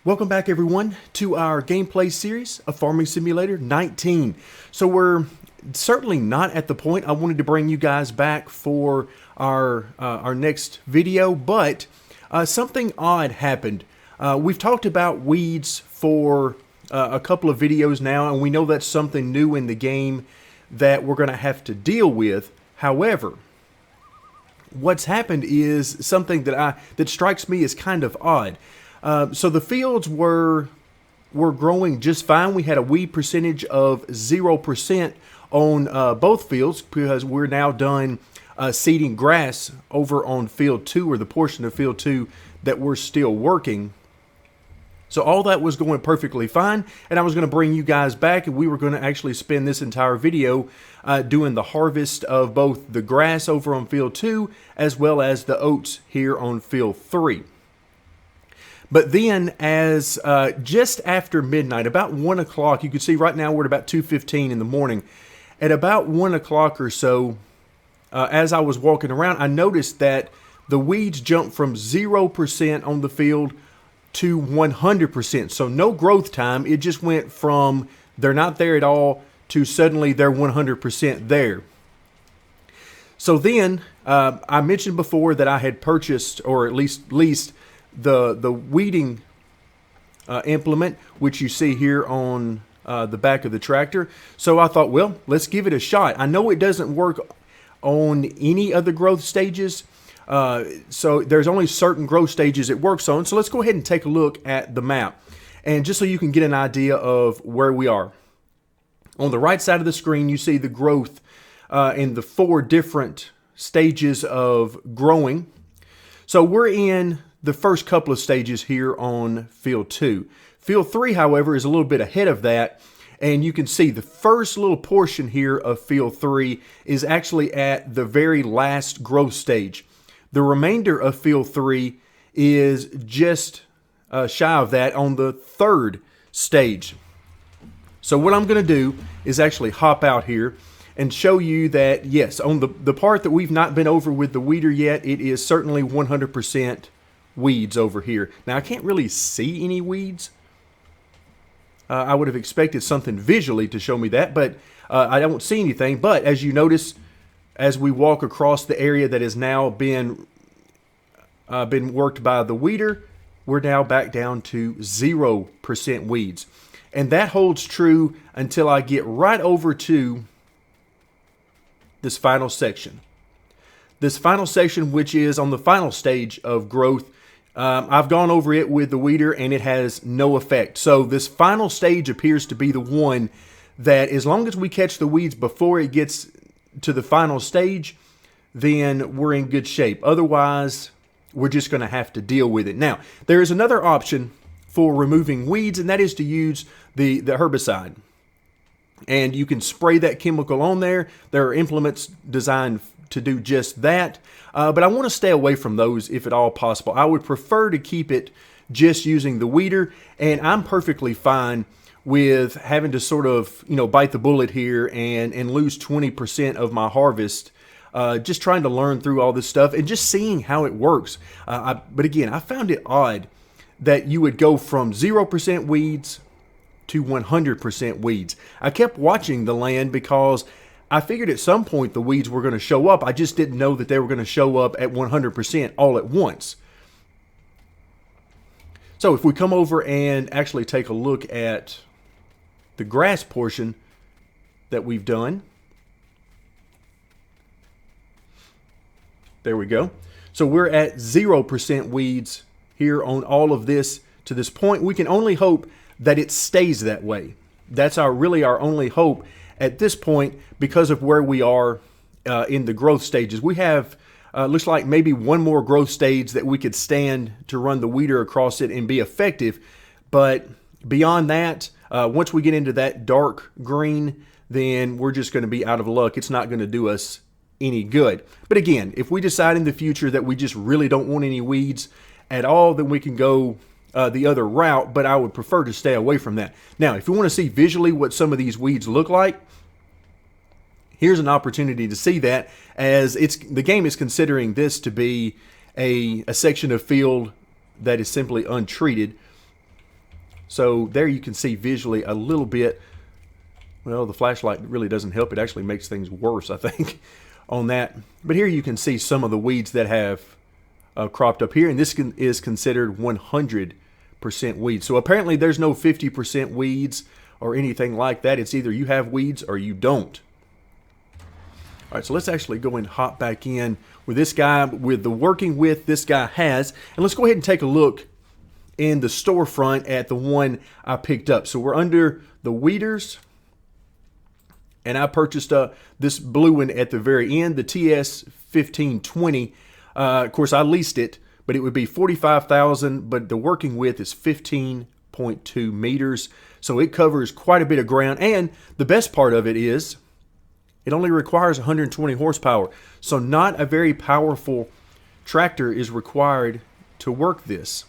Welcome back everyone to our gameplay series of Farming Simulator 19. So we're certainly not at the point I wanted to bring you guys back for our next video, but something odd happened. We've talked about weeds for a couple of videos now, and we know that's something new in the game that we're going to have to deal with. However, what's happened is something that strikes me as kind of odd. So the fields were growing just fine. We had a weed percentage of 0% on both fields because we're now done seeding grass over on field 2, or the portion of field 2 that we're still working. So all that was going perfectly fine, and I was going to bring you guys back, and we were going to actually spend this entire video doing the harvest of both the grass over on field 2 as well as the oats here on field 3. But then, as just after midnight, about 1 o'clock, you can see right now we're at about 2:15 in the morning. At about 1 o'clock or so, as I was walking around, I noticed that the weeds jumped from 0% on the field to 100%. So no growth time. It just went from they're not there at all to suddenly they're 100% there. So then, I mentioned before that I had purchased, or at least leased, the weeding implement, which you see here on the back of the tractor. So I thought, well, let's give it a shot. I know it doesn't work on any other growth stages, so there's only certain growth stages it works on. So let's go ahead and take a look at the map, and just so you can get an idea of where we are. On the right side of the screen, you see the growth in the 4 different stages of growing. So we're in the first couple of stages here on field 2. Field 3, however, is a little bit ahead of that, and you can see the first little portion here of field 3 is actually at the very last growth stage. The remainder of field 3 is just shy of that on the 3rd stage. So what I'm going to do is actually hop out here and show you that, yes, on the part that we've not been over with the weeder yet, it is certainly 100% weeds over here. Now I can't really see any weeds. I would have expected something visually to show me that, but I don't see anything. But as you notice, as we walk across the area that has now been worked by the weeder, we're now back down to 0% weeds. And that holds true until I get right over to this final section. This final section, which is on the final stage of growth, I've gone over it with the weeder and it has no effect. So this final stage appears to be the one that, as long as we catch the weeds before it gets to the final stage, then we're in good shape. Otherwise, we're just going to have to deal with it. Now, there is another option for removing weeds, and that is to use the herbicide. And you can spray that chemical on there. There are implements designed to do just that. But I want to stay away from those if at all possible. I would prefer to keep it just using the weeder, and I'm perfectly fine with having to sort of, bite the bullet here and lose 20% of my harvest, just trying to learn through all this stuff and just seeing how it works. But again, I found it odd that you would go from 0% weeds to 100% weeds. I kept watching the land because I figured at some point the weeds were going to show up. I just didn't know that they were going to show up at 100% all at once. So if we come over and actually take a look at the grass portion that we've done. There we go. So we're at 0% weeds here on all of this to this point. We can only hope that it stays that way. That's really our only hope at this point, because of where we are in the growth stages. We have, looks like maybe one more growth stage that we could stand to run the weeder across it and be effective. But beyond that, once we get into that dark green, then we're just going to be out of luck. It's not going to do us any good. But again, if we decide in the future that we just really don't want any weeds at all, then we can go the other route, but I would prefer to stay away from that. Now, if you want to see visually what some of these weeds look like, here's an opportunity to see that, as the game is considering this to be a section of field that is simply untreated. So there you can see visually a little bit. Well, the flashlight really doesn't help. It actually makes things worse, I think, on that. But here you can see some of the weeds that have cropped up here, and this is considered 100% weeds. So apparently there's no 50% weeds or anything like that. It's either you have weeds or you don't. All right, so let's actually go and hop back in with this guy, with the working width this guy has, and let's go ahead and take a look in the storefront at the one I picked up. So we're under the weeders, and I purchased this blue one at the very end, the TS 1520. Of course, I leased it, but it would be $45,000, but the working width is 15.2 meters. So it covers quite a bit of ground, and the best part of it is it only requires 120 horsepower. So not a very powerful tractor is required to work this.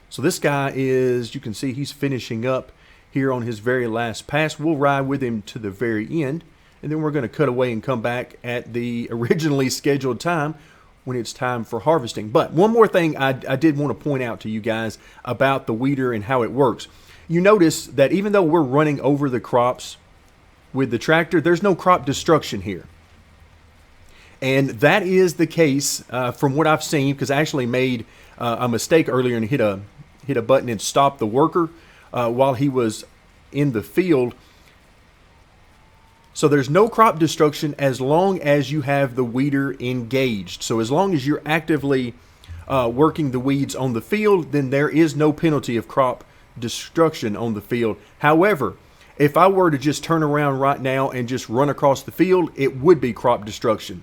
So this guy is, you can see he's finishing up here on his very last pass. We'll ride with him to the very end, and then we're going to cut away and come back at the originally scheduled time when it's time for harvesting. But one more thing I did want to point out to you guys about the weeder and how it works. You notice that even though we're running over the crops with the tractor, there's no crop destruction here. And that is the case from what I've seen, because I actually made a mistake earlier and hit a button and stopped the worker while he was in the field. So there's no crop destruction as long as you have the weeder engaged. So as long as you're actively working the weeds on the field, then there is no penalty of crop destruction on the field. However, if I were to just turn around right now and just run across the field, it would be crop destruction.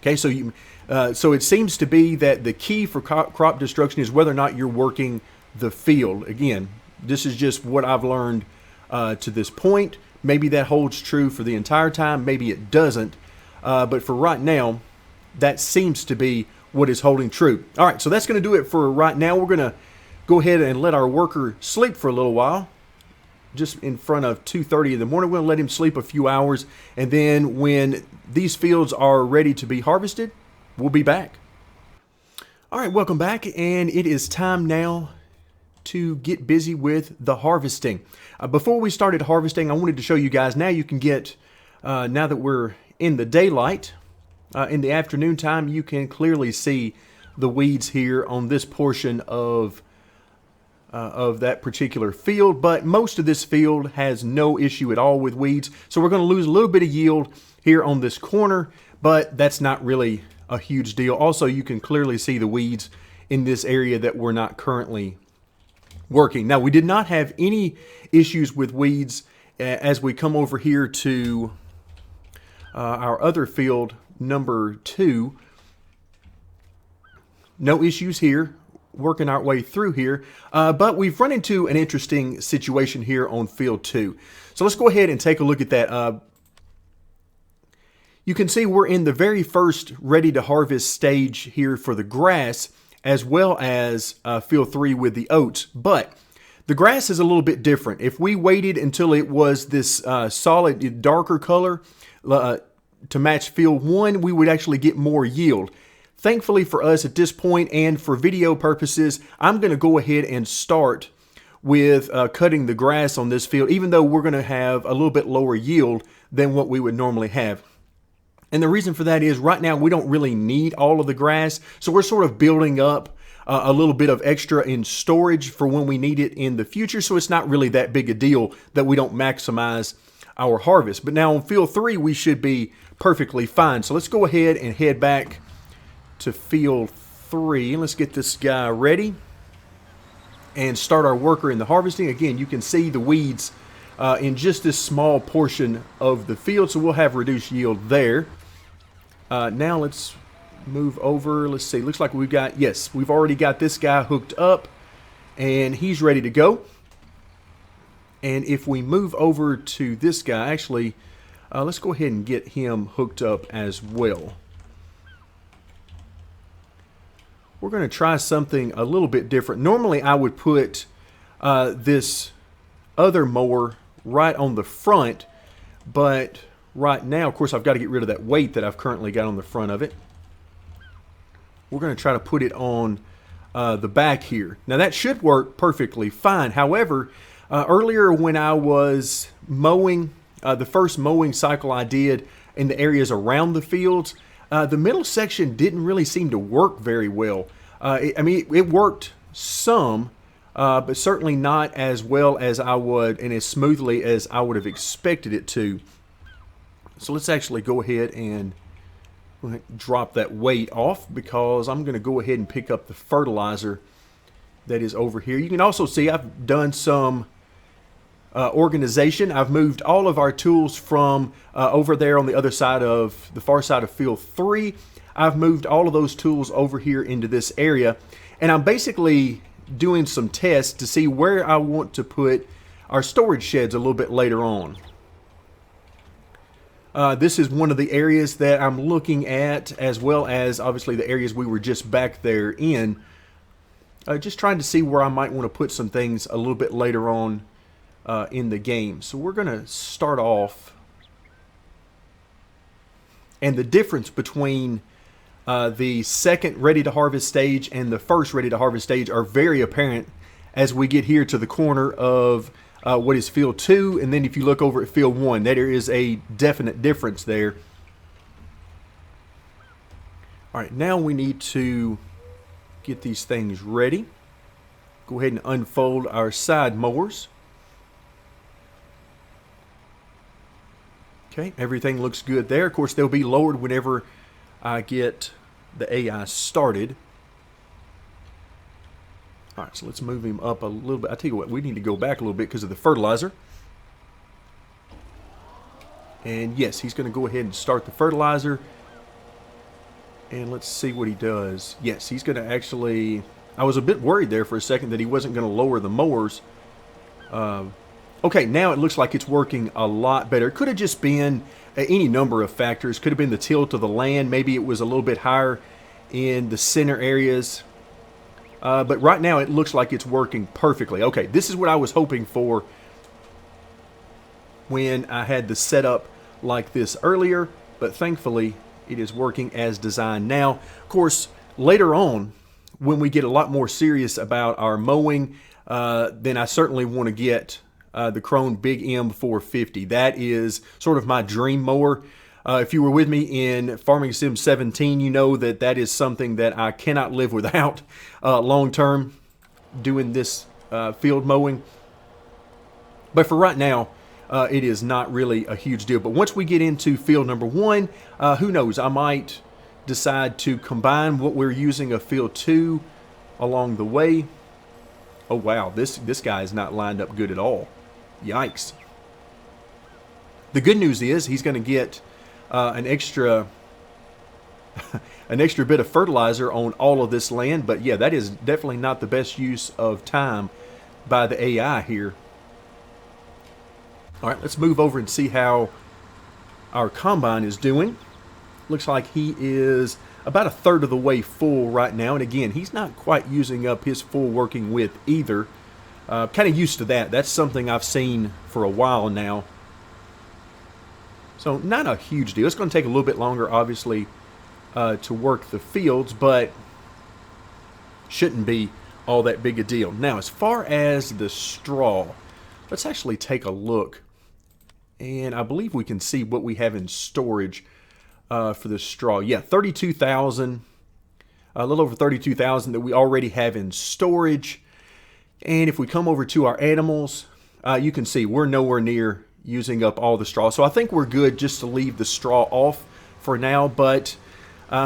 Okay, so it seems to be that the key for crop destruction is whether or not you're working the field. Again, this is just what I've learned to this point. Maybe that holds true for the entire time. Maybe it doesn't. But for right now, that seems to be what is holding true. All right, so that's going to do it for right now. We're going to go ahead and let our worker sleep for a little while, just in front of 2:30 in the morning. We're going to let him sleep a few hours, and then when these fields are ready to be harvested, we'll be back. All right, welcome back, and it is time now to get busy with the harvesting. Before we started harvesting, I wanted to show you guys, now you can get, now that we're in the daylight, in the afternoon time, you can clearly see the weeds here on this portion of that particular field, but most of this field has no issue at all with weeds. So we're going to lose a little bit of yield here on this corner, but that's not really a huge deal. Also, you can clearly see the weeds in this area that we're not currently working. Now, we did not have any issues with weeds as we come over here to our other field, number 2. No issues here, working our way through here, but we've run into an interesting situation here on field 2. So let's go ahead and take a look at that. You can see we're in the very first ready to harvest stage here for the grass, as well as field 3 with the oats. But the grass is a little bit different. If we waited until it was this solid, darker color to match field 1, we would actually get more yield. Thankfully for us at this point, and for video purposes, I'm going to go ahead and start with cutting the grass on this field, even though we're going to have a little bit lower yield than what we would normally have. And the reason for that is right now we don't really need all of the grass, so we're sort of building up a little bit of extra in storage for when we need it in the future, so it's not really that big a deal that we don't maximize our harvest. But now on field 3, we should be perfectly fine. So let's go ahead and head back to field 3. Let's get this guy ready and start our worker in the harvesting. Again, you can see the weeds in just this small portion of the field, so we'll have reduced yield there. Now let's move over. Let's see, looks like we've got, yes, we've already got this guy hooked up and he's ready to go. And if we move over to this guy, actually, let's go ahead and get him hooked up as well. We're going to try something a little bit different. Normally I would put this other mower right on the front, but right now, of course, I've got to get rid of that weight that I've currently got on the front of it. We're going to try to put it on the back here. Now that should work perfectly fine. However, earlier when I was mowing, the first mowing cycle I did in the areas around the fields, the middle section didn't really seem to work very well. I mean, it worked some, but certainly not as well as I would and as smoothly as I would have expected it to. So let's actually go ahead and drop that weight off, because I'm going to go ahead and pick up the fertilizer that is over here. You can also see I've done some organization. I've moved all of our tools from over there on the other side of the far side of field 3. I've moved all of those tools over here into this area, and I'm basically doing some tests to see where I want to put our storage sheds a little bit later on. This is one of the areas that I'm looking at, as well as obviously the areas we were just back there in. Just trying to see where I might want to put some things a little bit later on in the game. So we're going to start off. And the difference between the second ready to harvest stage and the first ready to harvest stage are very apparent as we get here to the corner of what is field 2, and then if you look over at field 1, there is a definite difference there. Alright, now we need to get these things ready. Go ahead and unfold our side mowers. Okay, everything looks good there. Of course, they'll be lowered whenever I get the AI started. Alright, so let's move him up a little bit. I tell you what, we need to go back a little bit because of the fertilizer. And yes, he's going to go ahead and start the fertilizer. And let's see what he does. Yes, he's going to actually... I was a bit worried there for a second that he wasn't going to lower the mowers. Okay, now it looks like it's working a lot better. It could have just been any number of factors. Could have been the tilt of the land. Maybe it was a little bit higher in the center areas. But right now it looks like it's working perfectly. Okay, this is what I was hoping for when I had the setup like this earlier, but thankfully it is working as designed now. Of course, later on, when we get a lot more serious about our mowing, then I certainly want to get the Krone Big M450. That is sort of my dream mower. If you were with me in Farming Sim 17, you know that that is something that I cannot live without long term doing this field mowing. But for right now, it is not really a huge deal. But once we get into field number 1, who knows, I might decide to combine what we're using of field 2 along the way. Oh wow, this guy is not lined up good at all. Yikes. The good news is he's going to get an extra bit of fertilizer on all of this land, but yeah, that is definitely not the best use of time by the AI here. Alright, let's move over and see how our combine is doing. Looks like he is about a third of the way full right now, and again, he's not quite using up his full working width either. Kind of used to that. That's something I've seen for a while now. So not a huge deal. It's going to take a little bit longer, obviously, to work the fields, but shouldn't be all that big a deal. Now, as far as the straw, let's actually take a look. And I believe we can see what we have in storage for the straw. Yeah, 32,000, a little over 32,000 that we already have in storage. And if we come over to our animals, you can see we're nowhere near using up all the straw. So I think we're good just to leave the straw off for now, but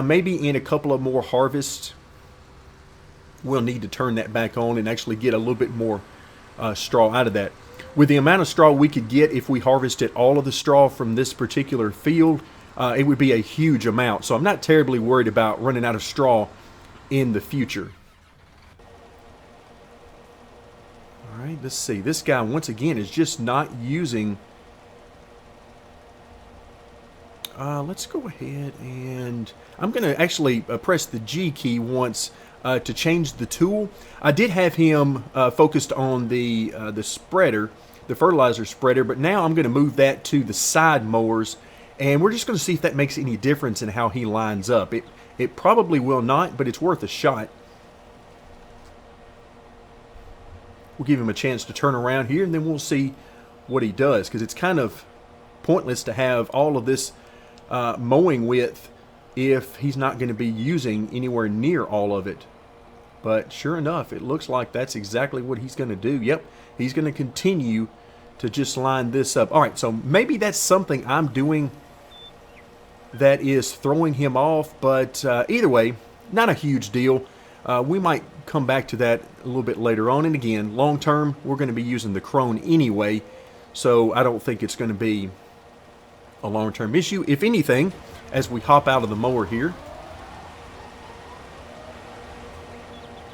maybe in a couple of more harvests, we'll need to turn that back on and actually get a little bit more straw out of that. With the amount of straw we could get if we harvested all of the straw from this particular field, it would be a huge amount. So I'm not terribly worried about running out of straw in the future. All right, let's see. This guy, once again, is just not using... let's go ahead and... I'm going to actually press the G key once to change the tool. I did have him focused on the spreader, the fertilizer spreader, but now I'm going to move that to the side mowers, and we're just going to see if that makes any difference in how he lines up. It probably will not, but it's worth a shot. We'll give him a chance to turn around here, and then we'll see what he does, because it's kind of pointless to have all of this mowing width if he's not going to be using anywhere near all of it. But sure enough, it looks like that's exactly what he's going to do. Yep, he's going to continue to just line this up. All right, so maybe that's something I'm doing that is throwing him off, but either way, not a huge deal. We might come back to that a little bit later on. And again, long term, we're going to be using the Krone anyway, so I don't think it's going to be a long-term issue. If anything, as we hop out of the mower here,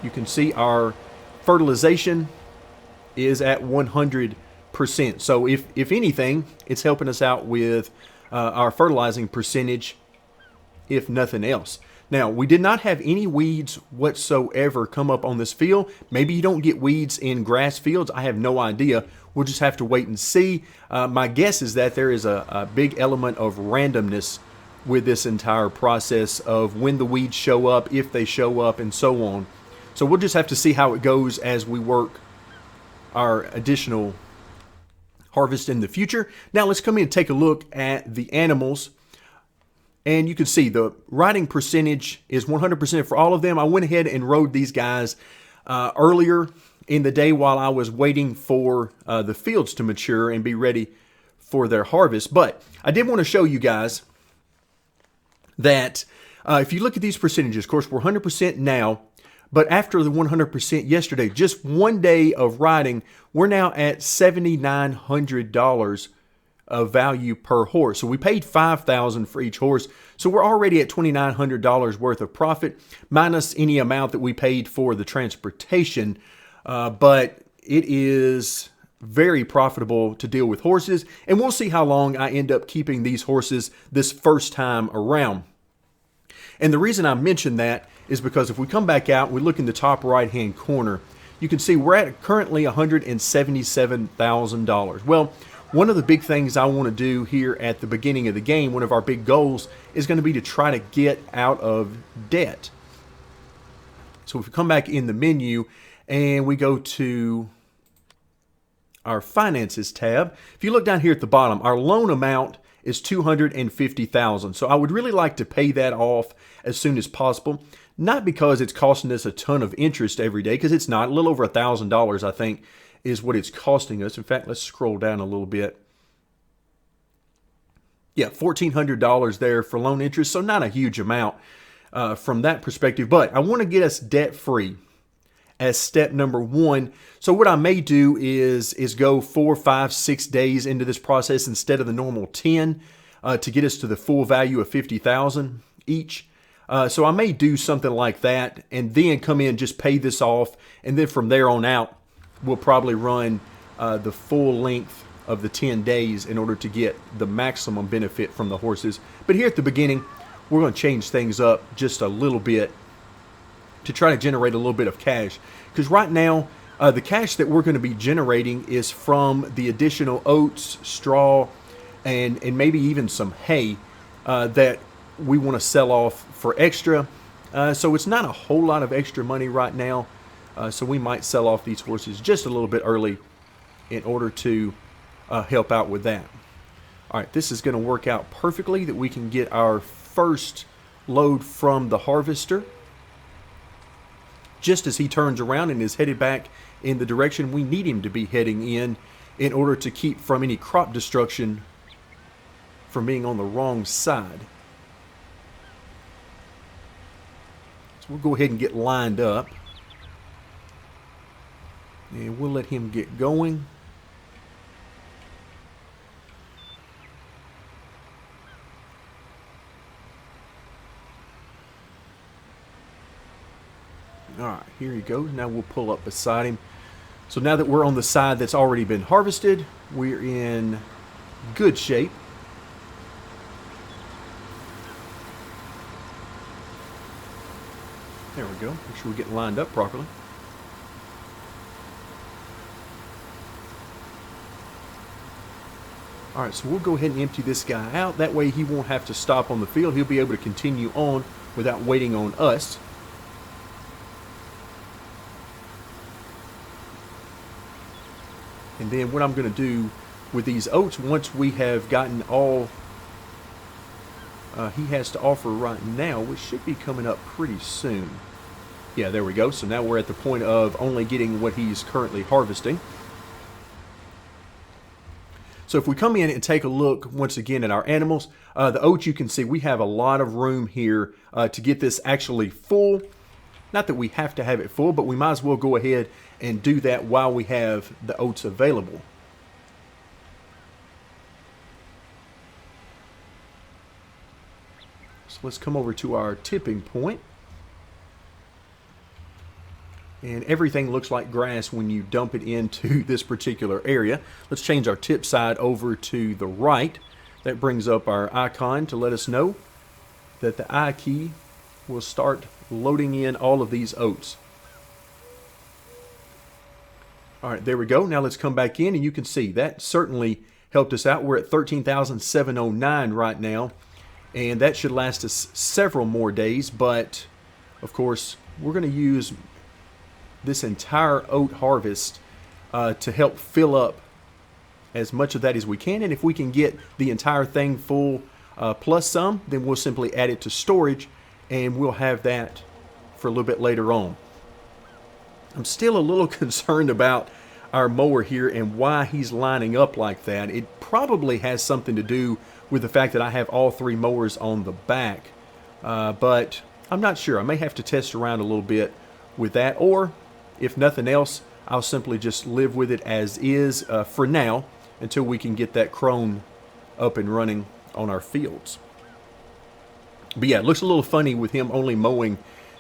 you can see our fertilization is at 100%. So if anything, it's helping us out with our fertilizing percentage, if nothing else. Now, we did not have any weeds whatsoever come up on this field. Maybe you don't get weeds in grass fields. I have no idea. We'll just have to wait and see. My guess is that there is a big element of randomness with this entire process of when the weeds show up, if they show up, and so on. So we'll just have to see how it goes as we work our additional harvest in the future. Now let's come in and take a look at the animals. And you can see the riding percentage is 100% for all of them. I went ahead and rode these guys earlier in the day while I was waiting for the fields to mature and be ready for their harvest. But I did want to show you guys that if you look at these percentages, of course, we're 100% now. But after the 100% yesterday, just one day of riding, we're now at $7,900 of value per horse. So we paid $5,000 for each horse. So we're already at $2,900 worth of profit, minus any amount that we paid for the transportation. But it is very profitable to deal with horses. And we'll see how long I end up keeping these horses this first time around. And the reason I mention that is because if we come back out, we look in the top right-hand corner, you can see we're at currently $177,000. Well, one of the big things I want to do here at the beginning of the game, one of our big goals, is going to be to try to get out of debt. So if we come back in the menu and we go to our finances tab, if you look down here at the bottom, our loan amount is $250,000. So I would really like to pay that off as soon as possible. Not because it's costing us a ton of interest every day, because it's not. A little over $1,000, I think, is what it's costing us. In fact, let's scroll down a little bit. Yeah, $1,400 there for loan interest, so not a huge amount from that perspective. But I want to get us debt-free as step number one. So what I may do is go 4, 5, 6 days into this process instead of the normal 10 to get us to the full value of $50,000 each. So I may do something like that and then come in and just pay this off. And then from there on out, we'll probably run the full length of the 10 days in order to get the maximum benefit from the horses. But here at the beginning, we're going to change things up just a little bit to try to generate a little bit of cash. Because right now, the cash that we're going to be generating is from the additional oats, straw, and maybe even some hay that we want to sell off for extra. So it's not a whole lot of extra money right now. So we might sell off these horses just a little bit early in order to help out with that. All right, this is going to work out perfectly that we can get our first load from the harvester. Just as he turns around and is headed back in the direction we need him to be heading in order to keep from any crop destruction from being on the wrong side. So we'll go ahead and get lined up. And we'll let him get going. All right, here he goes. Now we'll pull up beside him. So now that we're on the side that's already been harvested, we're in good shape. There we go. Make sure we get lined up properly. All right, so we'll go ahead and empty this guy out. That way he won't have to stop on the field. He'll be able to continue on without waiting on us. And then what I'm going to do with these oats, once we have gotten all he has to offer right now, which should be coming up pretty soon. Yeah, there we go. So now we're at the point of only getting what he's currently harvesting. So if we come in and take a look once again at our animals, the oats, you can see we have a lot of room here to get this actually full. Not that we have to have it full, but we might as well go ahead and do that while we have the oats available. So let's come over to our tipping point. And everything looks like grass when you dump it into this particular area. Let's change our tip side over to the right. That brings up our icon to let us know that the I key will start loading in all of these oats. All right, there we go. Now let's come back in, and you can see that certainly helped us out. We're at 13,709 right now, and that should last us several more days. But of course, we're going to use this entire oat harvest to help fill up as much of that as we can. And if we can get the entire thing full plus some, then we'll simply add it to storage, and we'll have that for a little bit later on. I'm still a little concerned about our mower here and why he's lining up like that. It probably has something to do with the fact that I have all three mowers on the back, but I'm not sure. I may have to test around a little bit with that, or if nothing else, I'll simply just live with it as is for now until we can get that Krone up and running on our fields. But yeah, it looks a little funny with him only mowing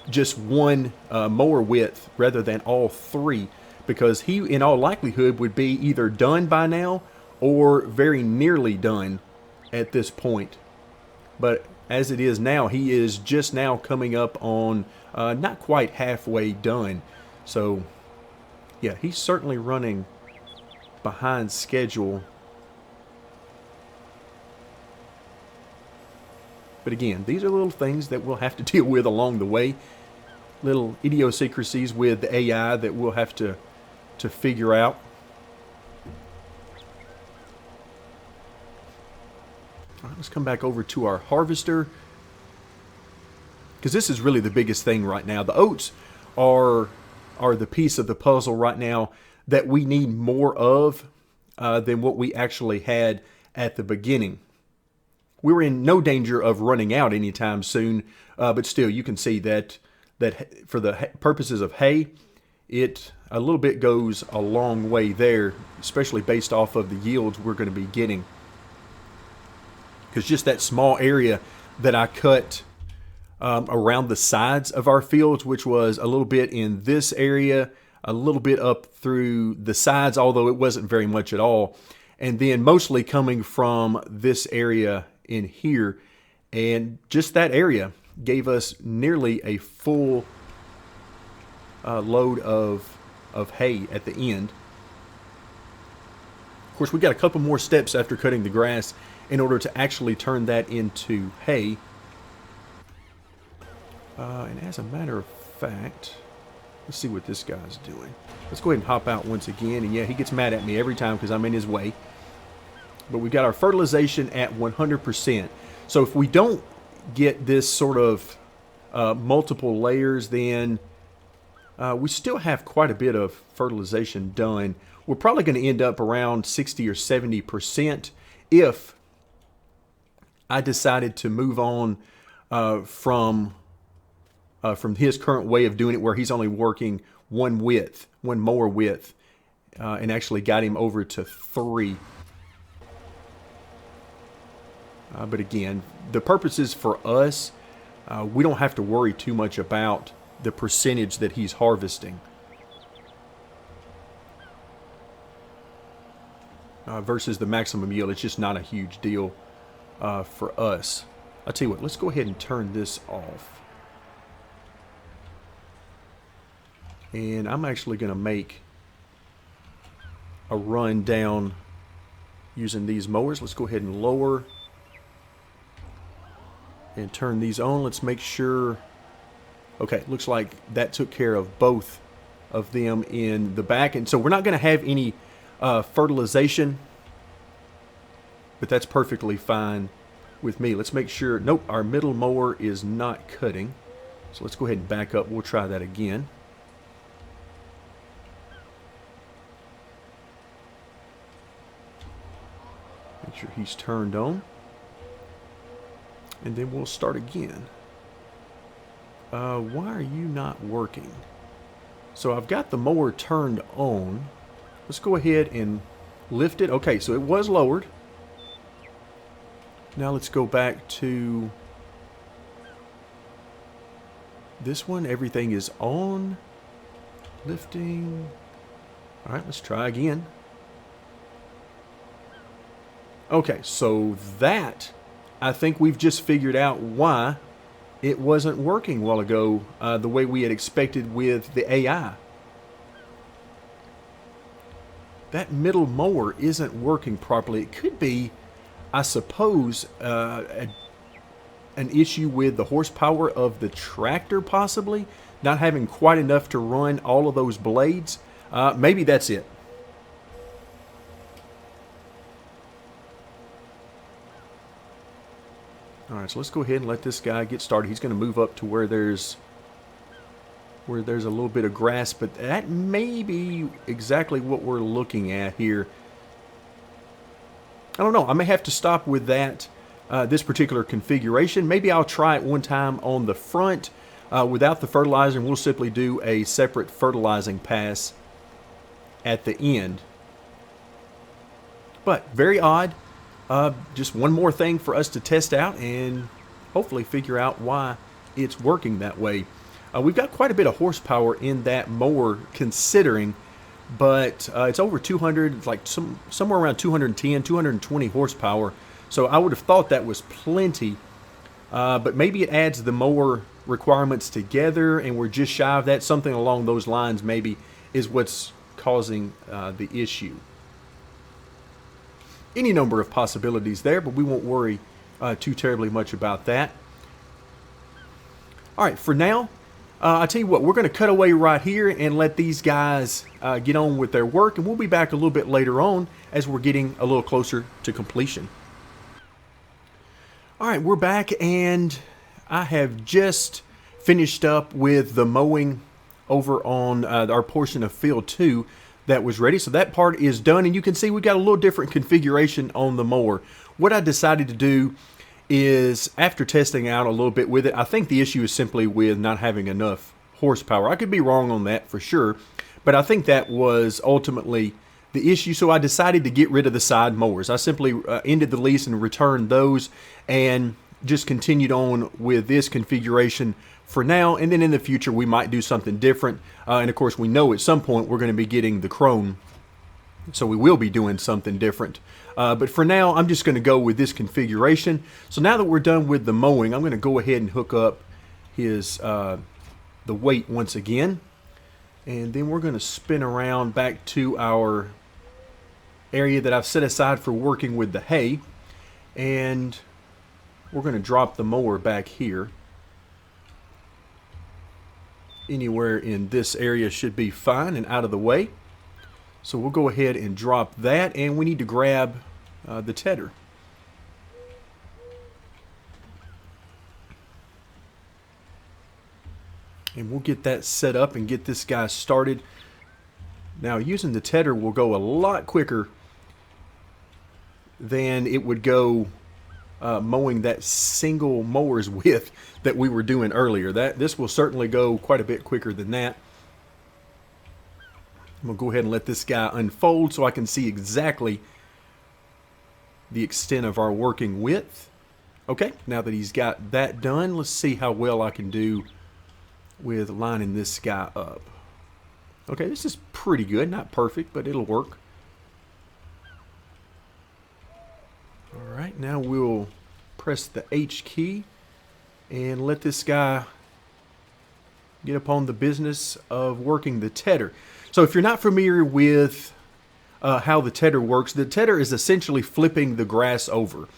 just one mower width rather than all three, because he in all likelihood would be either done by now or very nearly done at this point. But as it is now, he is just now coming up on not quite halfway done. So yeah, he's certainly running behind schedule. But again, these are little things that we'll have to deal with along the way. Little idiosyncrasies with the AI that we'll have to figure out. All right, let's come back over to our harvester, because this is really the biggest thing right now. The oats are the piece of the puzzle right now that we need more of than what we actually had at the beginning. We're in no danger of running out anytime soon, but still, you can see that for the purposes of hay, it a little bit goes a long way there, especially based off of the yields we're going to be getting. Because just that small area that I cut around the sides of our fields, which was a little bit in this area, a little bit up through the sides, although it wasn't very much at all, and then mostly coming from this area in here, and just that area gave us nearly a full load of hay at the end. Of course, we got a couple more steps after cutting the grass in order to actually turn that into hay. And as a matter of fact, let's see what this guy's doing. Let's go ahead and hop out once again. And yeah, he gets mad at me every time because I'm in his way. But we've got our fertilization at 100%. So if we don't get this sort of multiple layers, then we still have quite a bit of fertilization done. We're probably going to end up around 60 or 70% if I decided to move on from his current way of doing it, where he's only working one mower width, and actually got him over to 3. But again, the purposes for us, we don't have to worry too much about the percentage that he's harvesting versus the maximum yield. It's just not a huge deal for us. I'll tell you what, let's go ahead and turn this off. And I'm actually going to make a run down using these mowers. Let's go ahead and lower and turn these on. Let's make sure. Okay, looks like that took care of both of them in the back. And so we're not going to have any fertilization, but that's perfectly fine with me. Let's make sure, nope, our middle mower is not cutting. So let's go ahead and back up. We'll try that again. Make sure he's turned on. And then we'll start again. Why are you not working? So I've got the mower turned on. Let's go ahead and lift it. Okay, so it was lowered. Now let's go back to this one. Everything is on. Lifting. All right, let's try again. Okay, so that, I think we've just figured out why it wasn't working a while ago the way we had expected with the AI. That middle mower isn't working properly. It could be, I suppose, an issue with the horsepower of the tractor, possibly not having quite enough to run all of those blades. Maybe that's it. All right, so let's go ahead and let this guy get started. He's going to move up to where there's a little bit of grass, but that may be exactly what we're looking at here. I don't know. I may have to stop with that, this particular configuration. Maybe I'll try it one time on the front without the fertilizer, and we'll simply do a separate fertilizing pass at the end. But very odd. Just one more thing for us to test out and hopefully figure out why it's working that way. We've got quite a bit of horsepower in that mower considering, but it's over 200, like somewhere around 210, 220 horsepower. So I would have thought that was plenty, but maybe it adds the mower requirements together and we're just shy of that. Something along those lines maybe is what's causing the issue. Any number of possibilities there, but we won't worry too terribly much about that. All right, for now, I tell you what, we're going to cut away right here and let these guys get on with their work, and we'll be back a little bit later on as we're getting a little closer to completion. All right, we're back, and I have just finished up with the mowing over on our portion of field 2 that was ready. So that part is done, and you can see we got a little different configuration on the mower. What I decided to do is, after testing out a little bit with it, I think the issue is simply with not having enough horsepower. I could be wrong on that for sure, but I think that was ultimately the issue. So I decided to get rid of the side mowers. I simply ended the lease and returned those and just continued on with this configuration for now, and then in the future we might do something different. And of course we know at some point we're going to be getting the Krone, so we will be doing something different. But for now I'm just going to go with this configuration. So now that we're done with the mowing, I'm going to go ahead and hook up his the weight once again, and then we're going to spin around back to our area that I've set aside for working with the hay, and we're going to drop the mower back here. Anywhere in this area should be fine and out of the way. So we'll go ahead and drop that, and we need to grab the tedder. And we'll get that set up and get this guy started. Now using the tedder will go a lot quicker than it would go mowing that single mower's width that we were doing earlier. This will certainly go quite a bit quicker than that. I'm going to go ahead and let this guy unfold so I can see exactly the extent of our working width. Okay, now that he's got that done, let's see how well I can do with lining this guy up. Okay, this is pretty good. Not perfect, but it'll work. Alright, now we'll press the H key and let this guy get upon the business of working the tedder. So if you're not familiar with how the tedder works, the tedder is essentially flipping the grass over.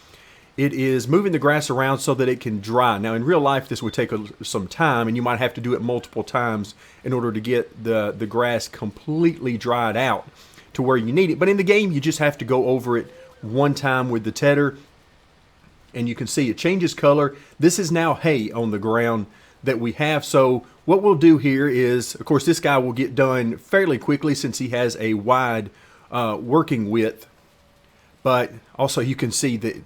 It is moving the grass around so that it can dry. Now in real life this would take some time, and you might have to do it multiple times in order to get the grass completely dried out. to where you need it. But in the game, you just have to go over it one time with the tedder, and you can see it changes color. This is now hay on the ground that we have. So what we'll do here is, of course, this guy will get done fairly quickly since he has a wide working width. But also you can see that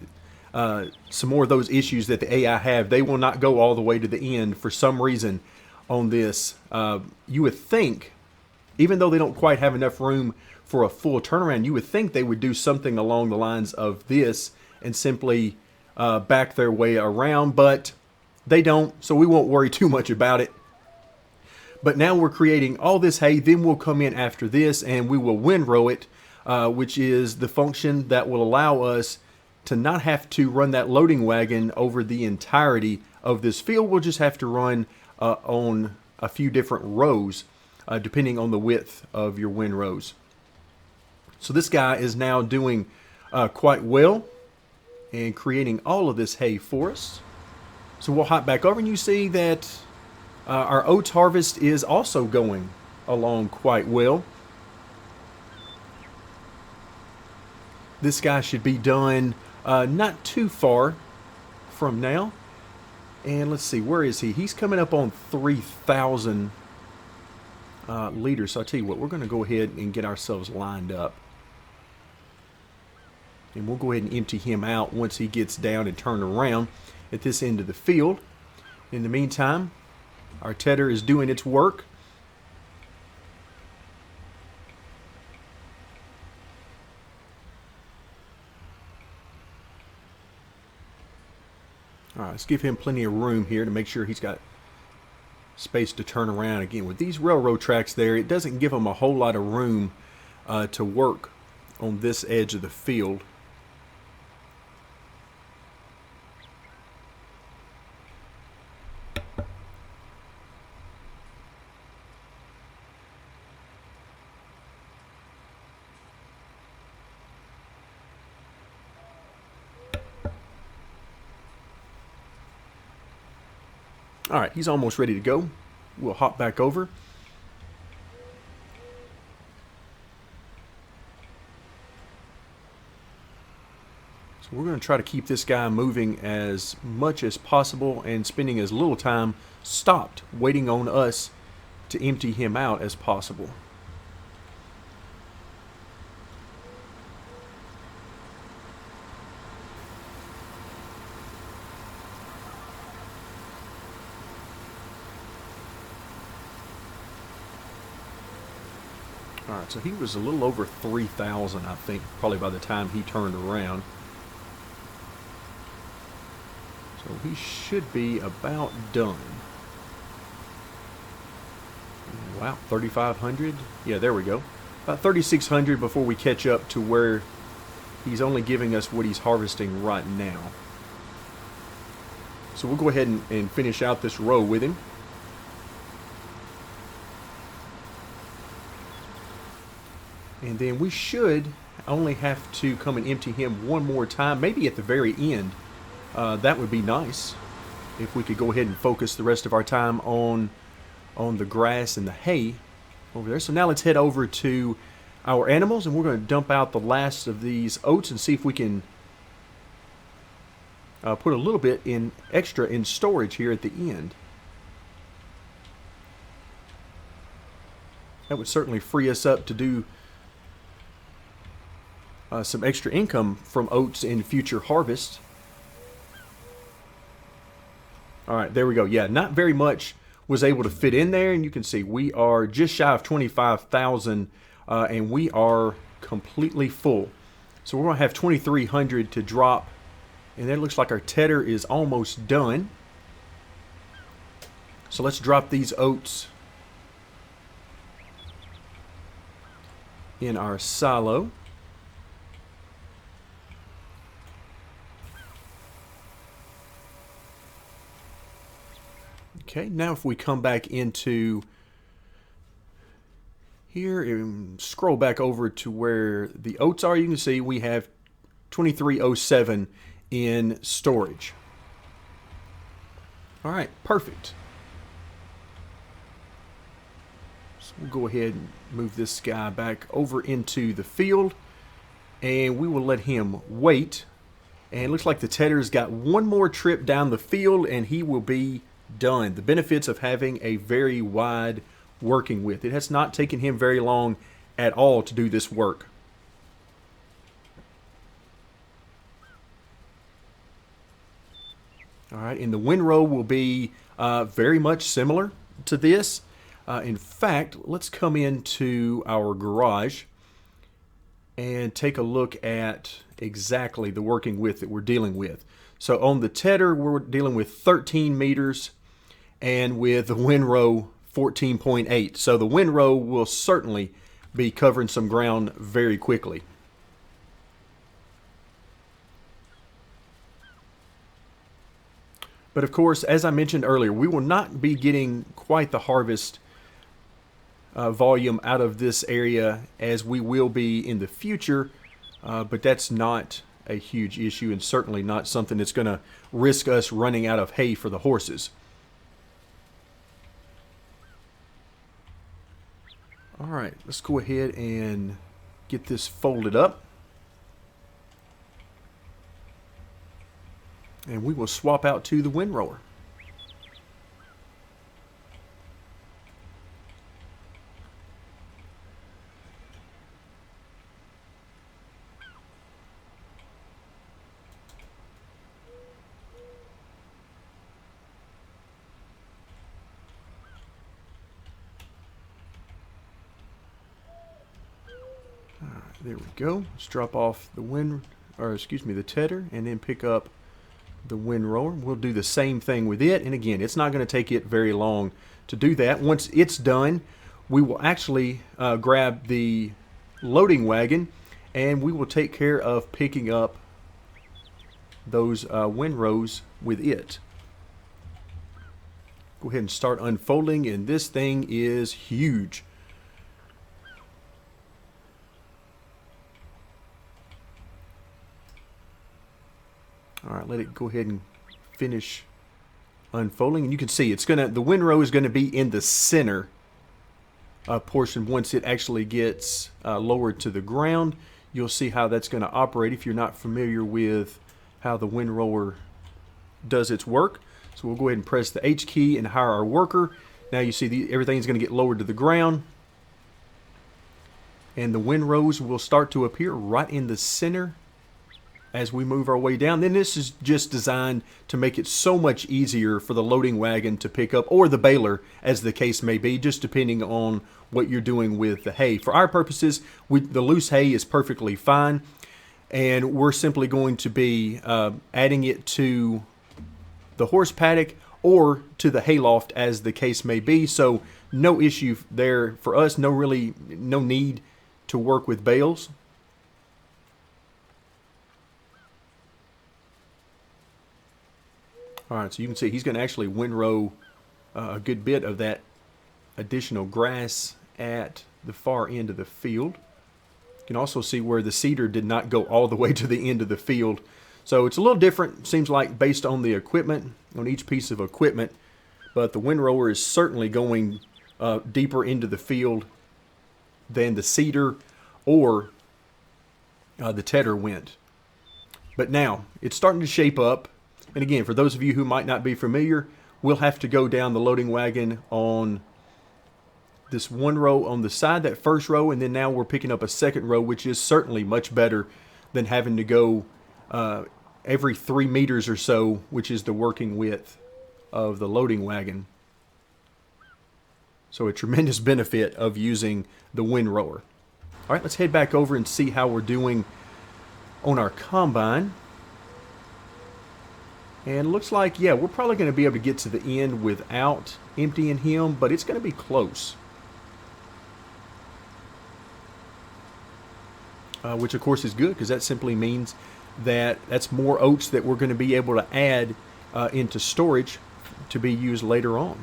some more of those issues that the AI have, they will not go all the way to the end for some reason on this. You would think, even though they don't quite have enough room for a full turnaround, you would think they would do something along the lines of this and simply back their way around, but they don't, so we won't worry too much about it. But now we're creating all this hay, then we'll come in after this and we will windrow it, which is the function that will allow us to not have to run that loading wagon over the entirety of this field. We'll just have to run on a few different rows, depending on the width of your windrows. So this guy is now doing quite well and creating all of this hay for us. So we'll hop back over and you see that our oats harvest is also going along quite well. This guy should be done not too far from now. And let's see, where is he? He's coming up on 3,000 liters. So I'll tell you what, we're going to go ahead and get ourselves lined up. And we'll go ahead and empty him out once he gets down and turned around at this end of the field. In the meantime, our tedder is doing its work. All right, let's give him plenty of room here to make sure he's got space to turn around. Again, with these railroad tracks there, it doesn't give him a whole lot of room to work on this edge of the field. All right, he's almost ready to go. We'll hop back over. So we're going to try to keep this guy moving as much as possible and spending as little time stopped waiting on us to empty him out as possible. All right, so he was a little over 3,000, I think, probably by the time he turned around. So he should be about done. Wow, 3,500? Yeah, there we go. About 3,600 before we catch up to where he's only giving us what he's harvesting right now. So we'll go ahead and finish out this row with him. And then we should only have to come and empty him one more time, maybe at the very end. That would be nice if we could go ahead and focus the rest of our time on the grass and the hay over there. So now let's head over to our animals, and we're going to dump out the last of these oats and see if we can put a little bit in extra in storage here at the end. That would certainly free us up to do some extra income from oats in future harvests. All right, there we go. Yeah, not very much was able to fit in there, and you can see we are just shy of 25,000, and we are completely full. So we're going to have 2,300 to drop, and that looks like our tedder is almost done. So let's drop these oats in our silo. Okay, now if we come back into here and scroll back over to where the oats are, you can see we have 2307 in storage. All right, perfect. So we'll go ahead and move this guy back over into the field, and we will let him wait. And it looks like the tedder's got one more trip down the field and he will be done. The benefits of having a very wide working width. It has not taken him very long at all to do this work. All right, and the windrow will be very much similar to this. In fact, let's come into our garage and take a look at exactly the working width that we're dealing with. So on the tedder, we're dealing with 13 meters, and with the windrow, 14.8. So the windrow will certainly be covering some ground very quickly. But of course, as I mentioned earlier, we will not be getting quite the harvest volume out of this area as we will be in the future, but that's not a huge issue and certainly not something that's going to risk us running out of hay for the horses. All right, let's go ahead and get this folded up. And we will swap out to the windrower. All right, there we go. Let's drop off the tedder, and then pick up the windrower. We'll do the same thing with it, and again, it's not going to take it very long to do that. Once it's done, we will actually grab the loading wagon and we will take care of picking up those windrows with it. Go ahead and start unfolding, and this thing is huge. All right, let it go ahead and finish unfolding, and you can see the windrow is going to be in the center portion. Once it actually gets lowered to the ground, you'll see how that's going to operate if you're not familiar with how the windrower does its work. So we'll go ahead and press the H key and hire our worker. Now you see everything's going to get lowered to the ground, and the windrows will start to appear right in the center as we move our way down. Then this is just designed to make it so much easier for the loading wagon to pick up, or the baler, as the case may be, just depending on what you're doing with the hay. For our purposes, the loose hay is perfectly fine, and we're simply going to be adding it to the horse paddock or to the hay loft, as the case may be. So no issue there for us. No need to work with bales. All right, so you can see he's going to actually windrow a good bit of that additional grass at the far end of the field. You can also see where the seeder did not go all the way to the end of the field. So it's a little different, seems like, based on the equipment, on each piece of equipment. But the windrower is certainly going deeper into the field than the seeder or the tedder went. But now it's starting to shape up. And again, for those of you who might not be familiar, we'll have to go down the loading wagon on this one row on the side, that first row, and then now we're picking up a second row, which is certainly much better than having to go every 3 meters or so, which is the working width of the loading wagon. So a tremendous benefit of using the windrower. All right, let's head back over and see how we're doing on our combine. And it looks like, yeah, we're probably going to be able to get to the end without emptying him, but it's going to be close. Which, of course, is good, because that simply means that that's more oats that we're going to be able to add into storage to be used later on.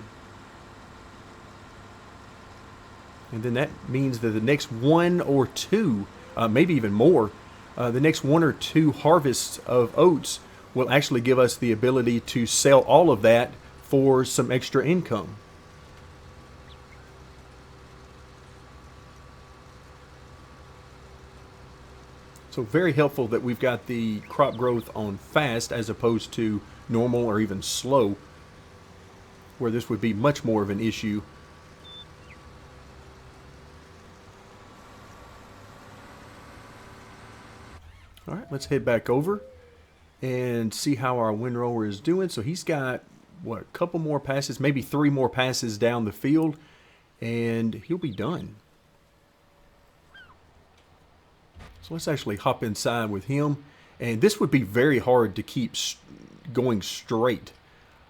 And then that means that the next one or two, maybe even more, the next one or two harvests of oats will actually give us the ability to sell all of that for some extra income. So very helpful that we've got the crop growth on fast as opposed to normal or even slow, where this would be much more of an issue. All right, let's head back over and see how our windrower is doing. So he's got, what, a couple more passes, maybe 3 more passes down the field, and he'll be done. So let's actually hop inside with him. And this would be very hard to keep going straight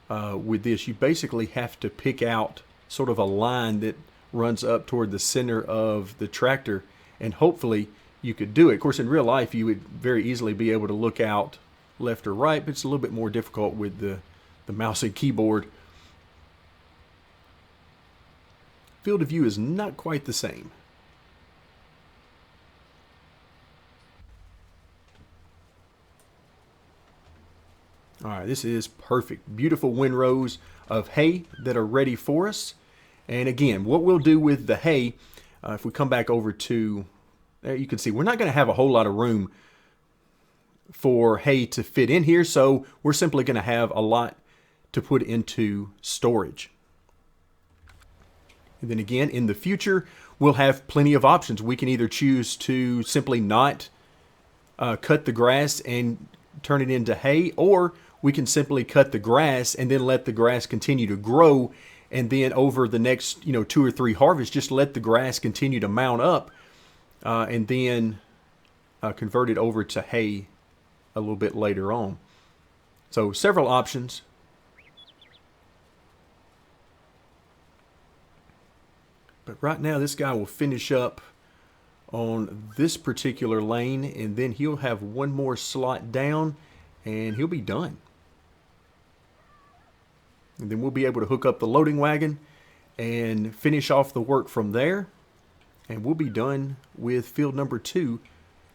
with this. You basically have to pick out sort of a line that runs up toward the center of the tractor, and hopefully you could do it. Of course, in real life, you would very easily be able to look out left or right, but it's a little bit more difficult with the mouse and keyboard. Field of view is not quite the same. All right, this is perfect. Beautiful windrows of hay that are ready for us. And again, what we'll do with the hay, if we come back over to, there you can see, we're not going to have a whole lot of room for hay to fit in here, so we're simply going to have a lot to put into storage. And then again, in the future, we'll have plenty of options. We can either choose to simply not cut the grass and turn it into hay, or we can simply cut the grass and then let the grass continue to grow, and then over the next 2 or 3 harvests, just let the grass continue to mount up, and then convert it over to hay a little bit later on. So several options. But right now this guy will finish up on this particular lane, and then he'll have one more slot down and he'll be done. And then we'll be able to hook up the loading wagon and finish off the work from there, and we'll be done with field number 2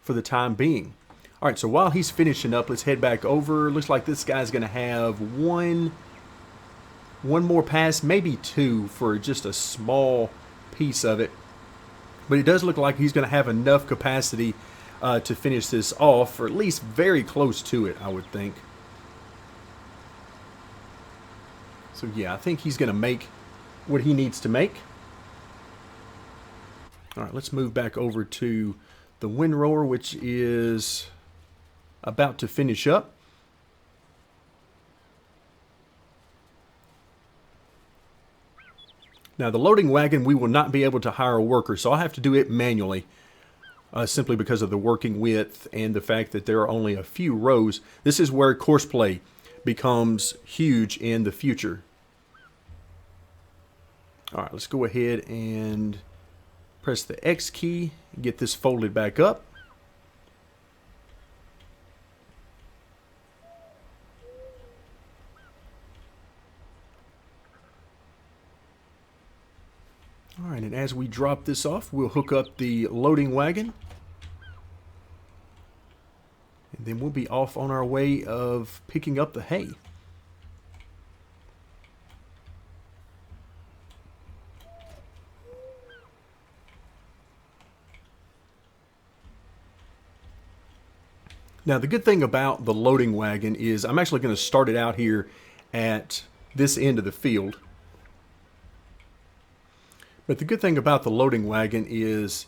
for the time being. All right, so while he's finishing up, let's head back over. Looks like this guy's going to have one more pass, maybe 2 for just a small piece of it. But it does look like he's going to have enough capacity to finish this off, or at least very close to it, I would think. So yeah, I think he's going to make what he needs to make. All right, let's move back over to the windrower, which is about to finish up. Now the loading wagon, we will not be able to hire a worker, so I'll have to do it manually, simply because of the working width and the fact that there are only a few rows. This is where courseplay becomes huge in the future. All right, let's go ahead and press the X key and get this folded back up. All right, and as we drop this off, we'll hook up the loading wagon. And then we'll be off on our way of picking up the hay. Now, the good thing about the loading wagon is I'm actually going to start it out here at this end of the field. But the good thing about the loading wagon is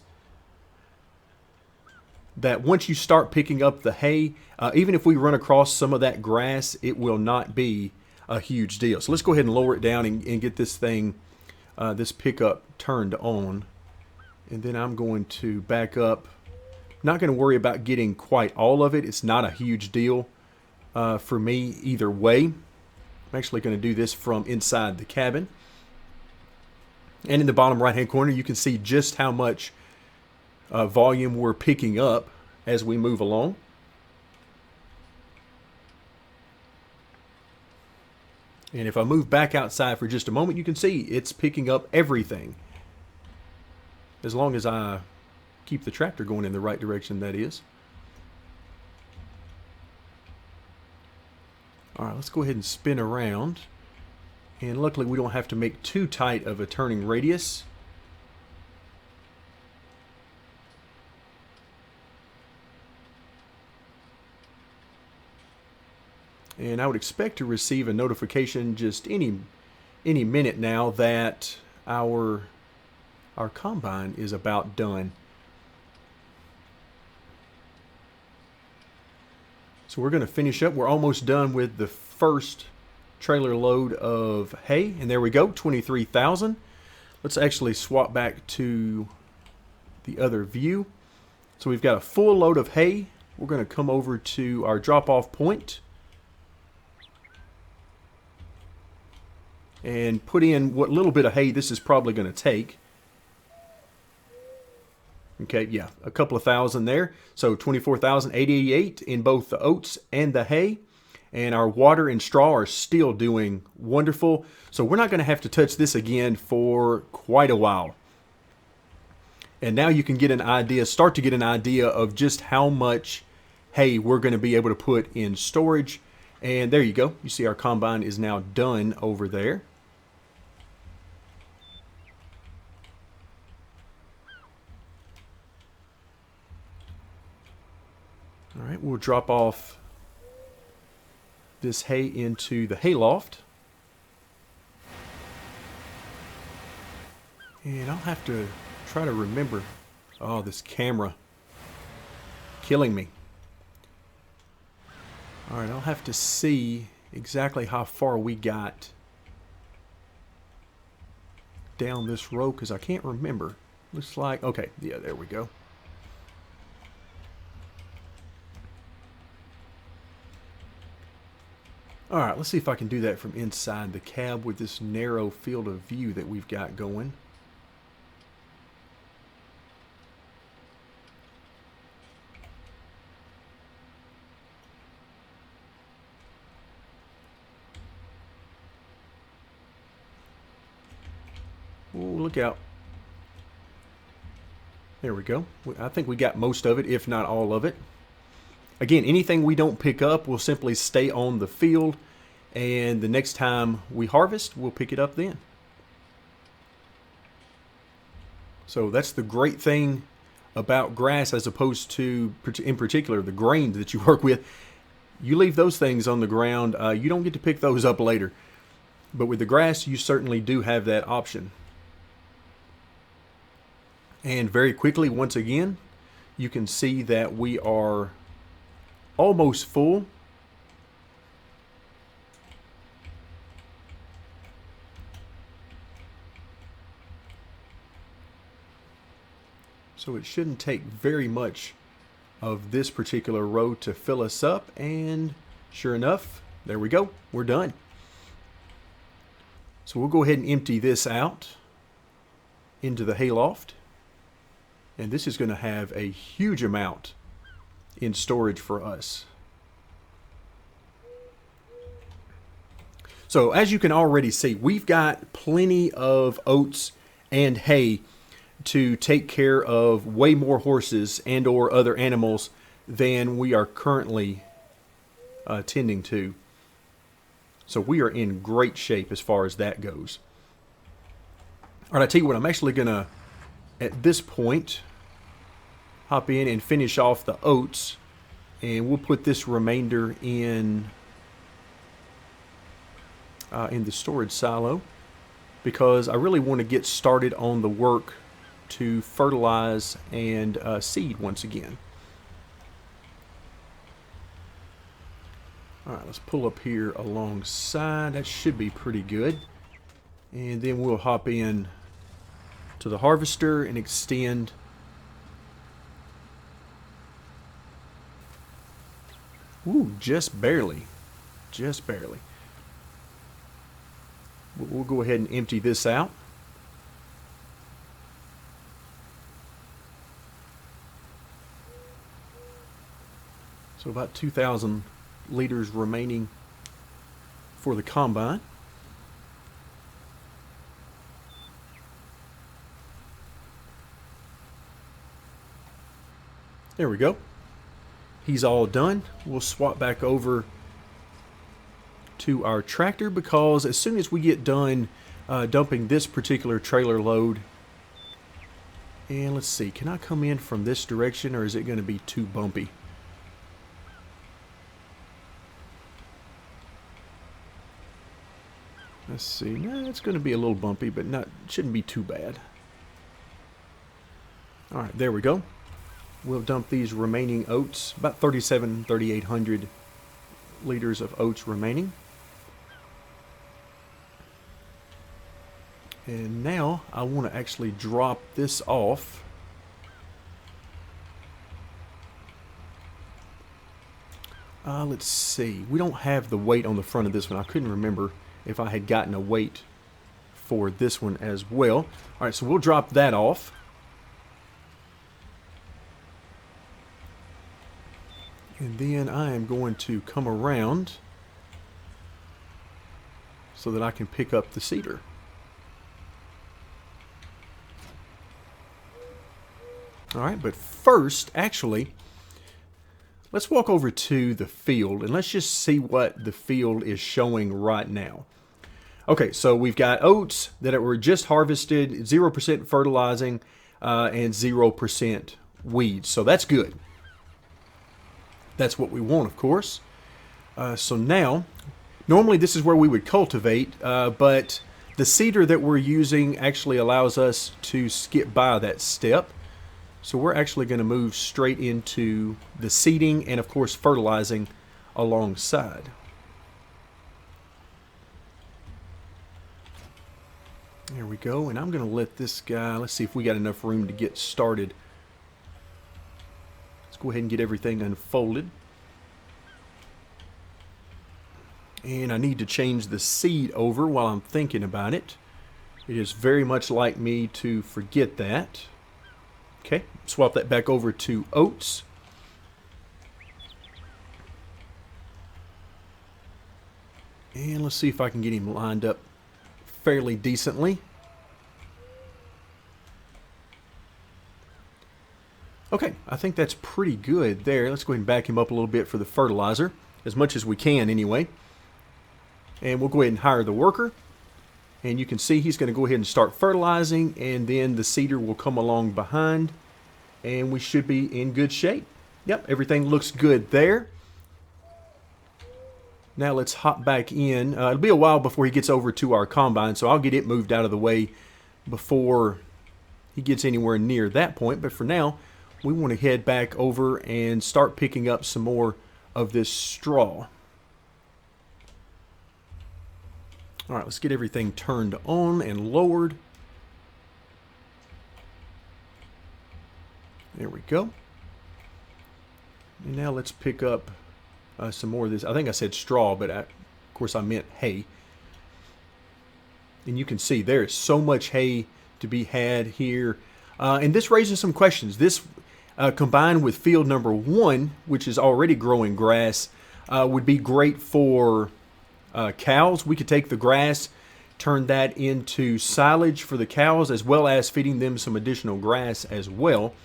that once you start picking up the hay, even if we run across some of that grass, it will not be a huge deal. So let's go ahead and lower it down and get this thing, this pickup turned on. And then I'm going to back up. Not going to worry about getting quite all of it. It's not a huge deal for me either way. I'm actually going to do this from inside the cabin. And in the bottom right hand corner, you can see just how much volume we're picking up as we move along. And if I move back outside for just a moment, you can see it's picking up everything. As long as I keep the tractor going in the right direction, that is. All right, let's go ahead and spin around. And luckily we don't have to make too tight of a turning radius. And I would expect to receive a notification just any minute now that our combine is about done. So we're going to finish up. We're almost done with the first trailer load of hay, and there we go, 23,000. Let's actually swap back to the other view. So we've got a full load of hay. We're going to come over to our drop-off point and put in what little bit of hay this is probably going to take. Okay, yeah, a couple of thousand there. So 24,888 in both the oats and the hay. And our water and straw are still doing wonderful. So we're not going to have to touch this again for quite a while. And now you can get an idea, start to get an idea of just how much hay we're going to be able to put in storage. And there you go. You see our combine is now done over there. All right, we'll drop off this hay into the hay loft. And I'll have to try to remember. Oh, this camera killing me. All right, I'll have to see exactly how far we got down this row because I can't remember. Looks like, okay, yeah, there we go. All right, let's see if I can do that from inside the cab with this narrow field of view that we've got going. Oh, look out. There we go. I think we got most of it, if not all of it. Again, anything we don't pick up will simply stay on the field, and the next time we harvest, we'll pick it up then. So that's the great thing about grass as opposed to, in particular, the grain that you work with. You leave those things on the ground, you don't get to pick those up later. But with the grass, you certainly do have that option. And very quickly, once again, you can see that we are almost full. So it shouldn't take very much of this particular row to fill us up, and sure enough, there we go, we're done. So we'll go ahead and empty this out into the hayloft, and this is going to have a huge amount in storage for us. So as you can already see, we've got plenty of oats and hay to take care of way more horses and or other animals than we are currently tending to. So we are in great shape as far as that goes. All right, I tell you what, I'm actually gonna, at this point, hop in and finish off the oats, and we'll put this remainder in the storage silo, because I really want to get started on the work to fertilize and seed once again. All right, let's pull up here alongside. That should be pretty good. And then we'll hop in to the harvester and extend ooh, just barely. Just barely. We'll go ahead and empty this out. So about 2,000 liters remaining for the combine. There we go. He's all done. We'll swap back over to our tractor, because as soon as we get done dumping this particular trailer load, and let's see, can I come in from this direction, or is it going to be too bumpy? Let's see. Nah, it's going to be a little bumpy, but shouldn't be too bad. All right, there we go. We'll dump these remaining oats, about 3,800 liters of oats remaining. And now I want to actually drop this off. Let's see. We don't have the weight on the front of this one. I couldn't remember if I had gotten a weight for this one as well. All right, so we'll drop that off. And then I am going to come around so that I can pick up the seeder. All right, but first, actually, let's walk over to the field and let's just see what the field is showing right now. Okay, so we've got oats that were just harvested, 0% fertilizing, and 0% weeds. So that's good. That's what we want, of course. So now, normally this is where we would cultivate, but the seeder that we're using actually allows us to skip by that step. So we're actually going to move straight into the seeding and, of course, fertilizing alongside. There we go. And I'm going to let this guy, let's see if we got enough room to get started. Let's go ahead and get everything unfolded. And I need to change the seed over while I'm thinking about it. It is very much like me to forget that. Okay, swap that back over to oats. And let's see if I can get him lined up fairly decently. Okay, I think that's pretty good there. Let's go ahead and back him up a little bit for the fertilizer, as much as we can anyway. And we'll go ahead and hire the worker. And you can see he's going to go ahead and start fertilizing, and then the seeder will come along behind, and we should be in good shape. Yep, everything looks good there. Now let's hop back in. It'll be a while before he gets over to our combine, so I'll get it moved out of the way before he gets anywhere near that point. But for now, we want to head back over and start picking up some more of this straw. All right, let's get everything turned on and lowered. There we go. And now let's pick up some more of this. I think I said straw, but of course I meant hay. And you can see there is so much hay to be had here. And this raises some questions. This combined with field number 1, which is already growing grass, would be great for cows. We could take the grass, turn that into silage for the cows, as well as feeding them some additional grass as well.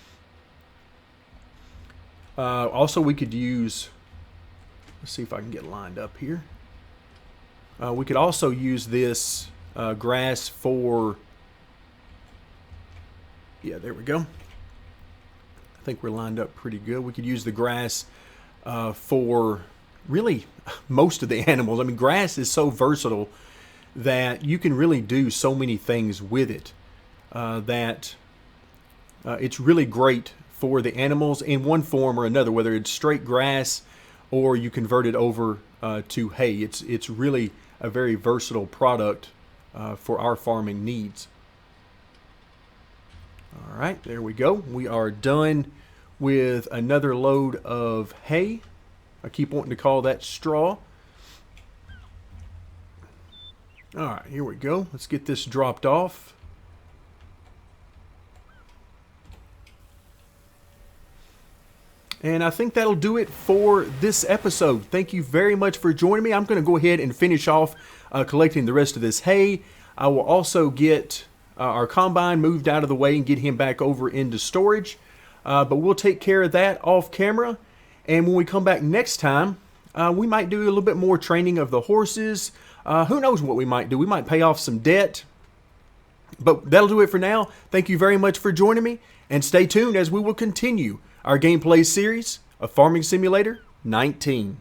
Also, we could use, let's see if I can get lined up here. We could also use this grass for, yeah, there we go. I think we're lined up pretty good. We could use the grass for really most of the animals. I mean, grass is so versatile that you can really do so many things with it that it's really great for the animals in one form or another, whether it's straight grass or you convert it over to hay. It's really a very versatile product for our farming needs. All right, there we go. We are done with another load of hay. I keep wanting to call that straw. All right, here we go. Let's get this dropped off. And I think that'll do it for this episode. Thank you very much for joining me. I'm going to go ahead and finish off collecting the rest of this hay. I will also get our combine moved out of the way and get him back over into storage. But we'll take care of that off camera. And when we come back next time, we might do a little bit more training of the horses. Who knows what we might do? We might pay off some debt. But that'll do it for now. Thank you very much for joining me. And stay tuned as we will continue our gameplay series of Farming Simulator 19.